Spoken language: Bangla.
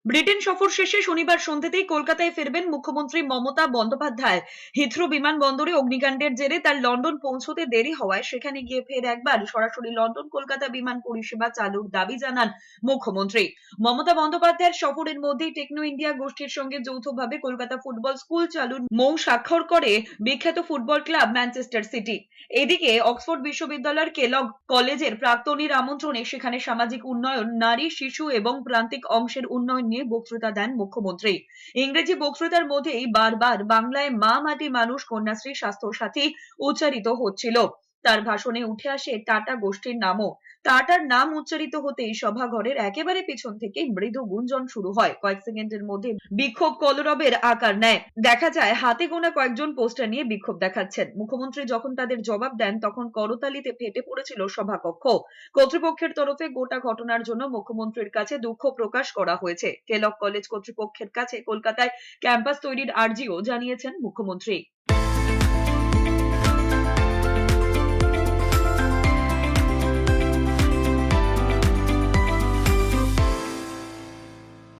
ব্রিটেন সফর শেষে শনিবার সন্ধ্যাতেই কলকাতায় ফিরবেন মুখ্যমন্ত্রী মমতা বন্দ্যোপাধ্যায়। হিথ্রো বিমানবন্দরে অগ্নিকাণ্ডের জেরে তার লন্ডন পৌঁছতে দেরি হওয়ায় সেখানে গিয়ে ফের একবার সরাসরি লন্ডন কলকাতা বিমান পরিষেবা চালুর দাবি জানান মুখ্যমন্ত্রী। মমতা বন্দ্যোপাধ্যায়ের সফরের মধ্যেই টেকনো ইন্ডিয়া গোষ্ঠীর সঙ্গে যৌথভাবে কলকাতা ফুটবল স্কুল চালুর মৌ স্বাক্ষর করে বিখ্যাত ফুটবল ক্লাব ম্যানচেস্টার সিটি। এদিকে অক্সফোর্ড বিশ্ববিদ্যালয়ের কেলগ কলেজের প্রাক্তনীর আমন্ত্রণে সেখানে সামাজিক উন্নয়ন, নারী, শিশু এবং প্রান্তিক অংশের উন্নয়ন নিয়ে বক্তৃতা দেন মুখ্যমন্ত্রী। ইংরেজি বক্তৃতার মধ্যেই বারবার বাংলায় মা মাটি মানুষ কন্যাশ্রী স্বাস্থ্য সাথী উচ্চারিত হচ্ছিল। তার ভাষণে উঠে আসে টাটা গোষ্ঠীর নামও। টাটার নাম উচ্চারিত হতেই সভাঘরের একেবারে পিছন থেকে মৃদু গুঞ্জন শুরু হয়। কয়েক সেকেন্ডের মধ্যে বিক্ষোভ কলরবের আকার নেয়। দেখা যায় হাতে গোনা কয়েকজন পোস্টার নিয়ে বিক্ষোভ দেখাচ্ছেন। মুখ্যমন্ত্রী যখন তাদের জবাব দেন তখন করতালিতে ফেটে পড়েছিল সভাকক্ষ। কর্তৃপক্ষের তরফে গোটা ঘটনার জন্য মুখ্যমন্ত্রীর কাছে দুঃখ প্রকাশ করা হয়েছে। কেলগ কলেজ কর্তৃপক্ষের কাছে কলকাতায় ক্যাম্পাস তৈরির আর্জিও জানিয়েছেন মুখ্যমন্ত্রী।